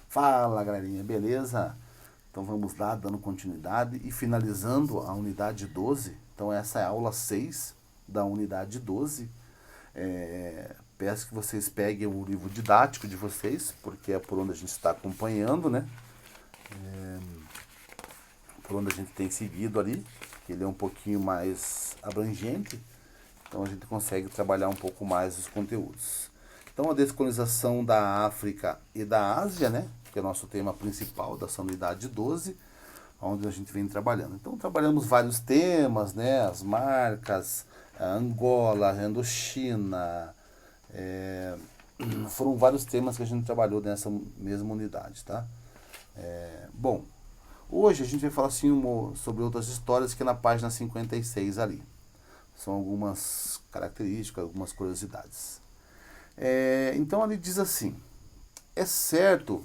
Fala, galerinha, beleza? Então vamos lá, dando continuidade e finalizando a unidade 12. Então essa é a aula 6 da unidade 12. Peço que vocês peguem o livro didático de vocês, porque é por onde a gente está acompanhando, né? Por onde a gente tem seguido ali, que ele é um pouquinho mais abrangente, então a gente consegue trabalhar um pouco mais os conteúdos. Então a descolonização da África e da Ásia, né? Que é o nosso tema principal dessa unidade 12, onde a gente vem trabalhando. Então trabalhamos vários temas, né? As marcas, a Angola, a Indochina, foram vários temas que a gente trabalhou nessa mesma unidade, tá? Bom, hoje a gente vai falar assim, sobre outras histórias que é na página 56 ali. São algumas características, algumas curiosidades. Então ele diz assim: é certo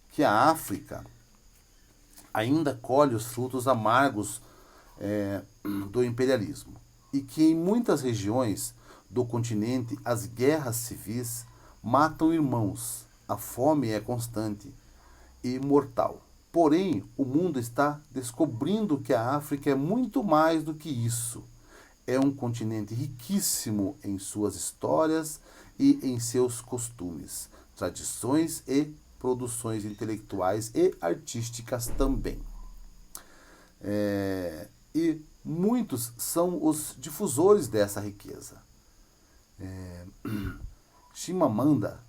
que a África ainda colhe os frutos amargos do imperialismo e que em muitas regiões do continente as guerras civis matam irmãos, a fome é constante e mortal. Porém, o mundo está descobrindo que a África é muito mais do que isso. É um continente riquíssimo em suas histórias e em seus costumes, tradições e produções intelectuais e artísticas também. E muitos são os difusores dessa riqueza. Chimamanda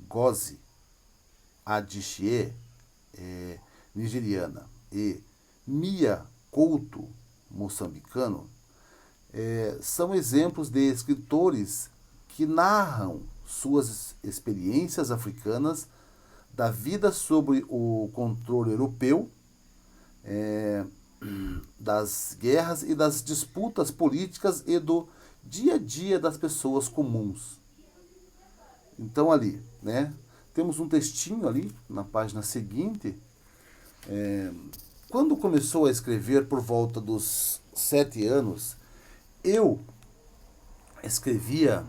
Ngozi Adichie, nigeriana, e Mia Couto, moçambicano, são exemplos de escritores que narram suas experiências africanas da vida sob o controle europeu, das guerras e das disputas políticas e do dia a dia das pessoas comuns. Então ali, né, temos um textinho ali na página seguinte. Quando começou a escrever por volta dos 7 anos, eu escrevia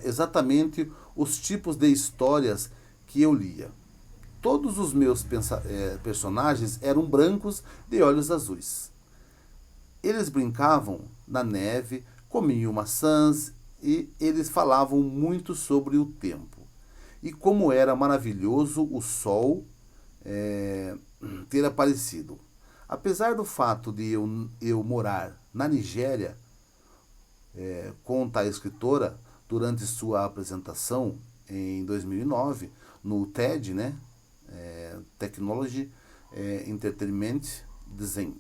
exatamente os tipos de histórias que eu lia. Todos os meus personagens eram brancos de olhos azuis. Eles brincavam na neve, comiam maçãs e eles falavam muito sobre o tempo. E como era maravilhoso o sol ter aparecido. Apesar do fato de eu morar na Nigéria, conta a escritora durante sua apresentação em 2009 no TED, né? Technology Entertainment Design.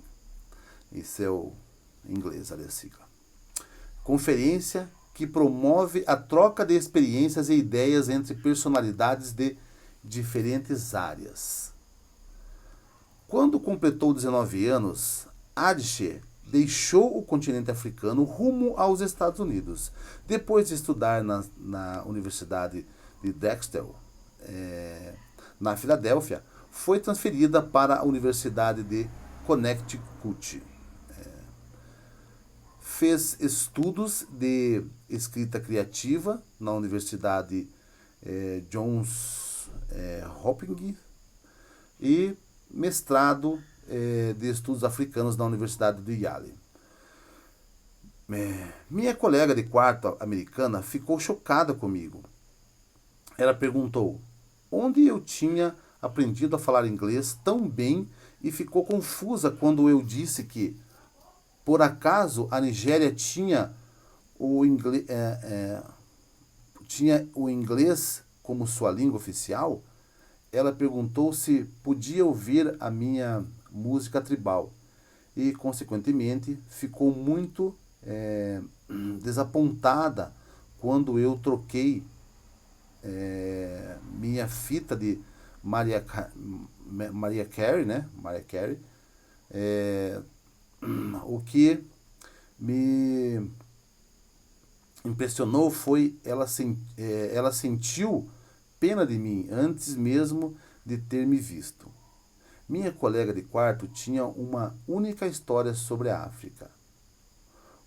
Isso é o inglês, ali a sigla. Conferência que promove a troca de experiências e ideias entre personalidades de diferentes áreas. Quando completou 19 anos, Adichie deixou o continente africano rumo aos Estados Unidos. Depois de estudar na Universidade de Dexter, na Filadélfia, foi transferida para a Universidade de Connecticut. Fez estudos de escrita criativa na Universidade Johns Hopkins e mestrado de estudos africanos na Universidade de Yale. Minha colega de quarto americana ficou chocada comigo. Ela perguntou onde eu tinha aprendido a falar inglês tão bem e ficou confusa quando eu disse que, por acaso, a Nigéria tinha tinha o inglês como sua língua oficial. Ela perguntou se podia ouvir a minha música tribal e, consequentemente, ficou muito desapontada quando eu troquei minha fita de Mariah Carey, né? Mariah Carey. O que me impressionou foi ela sentiu pena de mim antes mesmo de ter me visto. Minha colega de quarto tinha uma única história sobre a África.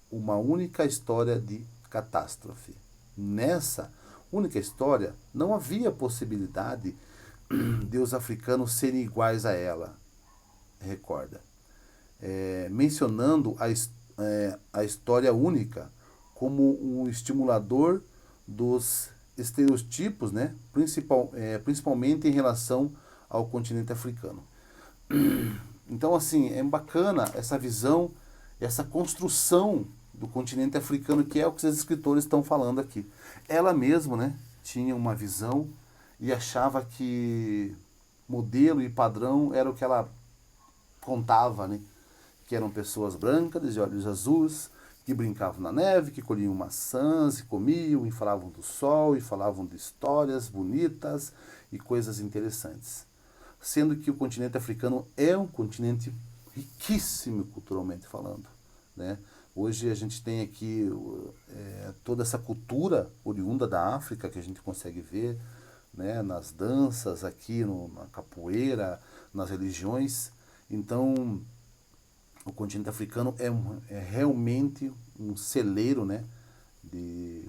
Uma única história de catástrofe. Nessa única história, não havia possibilidade de os africanos serem iguais a ela, recorda. Mencionando a história única como um estimulador dos estereotipos, né? Principalmente em relação ao continente africano. Então, assim, é bacana essa visão, essa construção do continente africano, que é o que os escritores estão falando aqui. Ela mesma, né, tinha uma visão e achava que modelo e padrão era o que ela contava, né? Que eram pessoas brancas, de olhos azuis, que brincavam na neve, que colhiam maçãs e comiam, e falavam do sol, e falavam de histórias bonitas e coisas interessantes. Sendo que o continente africano é um continente riquíssimo culturalmente falando, né? Hoje a gente tem aqui toda essa cultura oriunda da África que a gente consegue ver, né, nas danças aqui, na capoeira, nas religiões. Então, o continente africano é realmente um celeiro, né,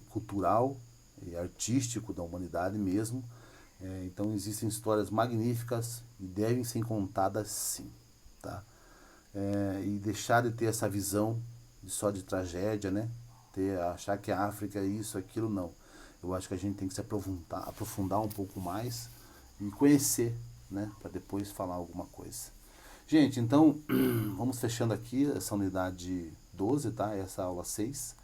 cultural e artístico da humanidade mesmo. Então existem histórias magníficas e devem ser contadas sim, tá? E deixar de ter essa visão só de tragédia, né? Achar que a África é isso, aquilo, não. Eu acho que a gente tem que se aprofundar um pouco mais e conhecer, né? Para depois falar alguma coisa. Gente, então vamos fechando aqui essa unidade 12, tá? Essa aula 6.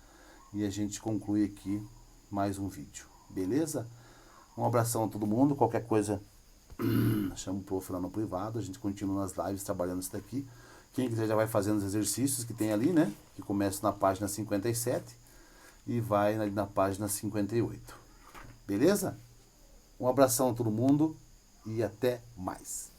E a gente conclui aqui mais um vídeo, beleza? Um abração a todo mundo. Qualquer coisa, chama o prof lá no privado. A gente continua nas lives trabalhando isso daqui. Quem quiser já vai fazendo os exercícios que tem ali, né? Que começa na página 57 e vai na página 58. Beleza? Um abração a todo mundo e até mais.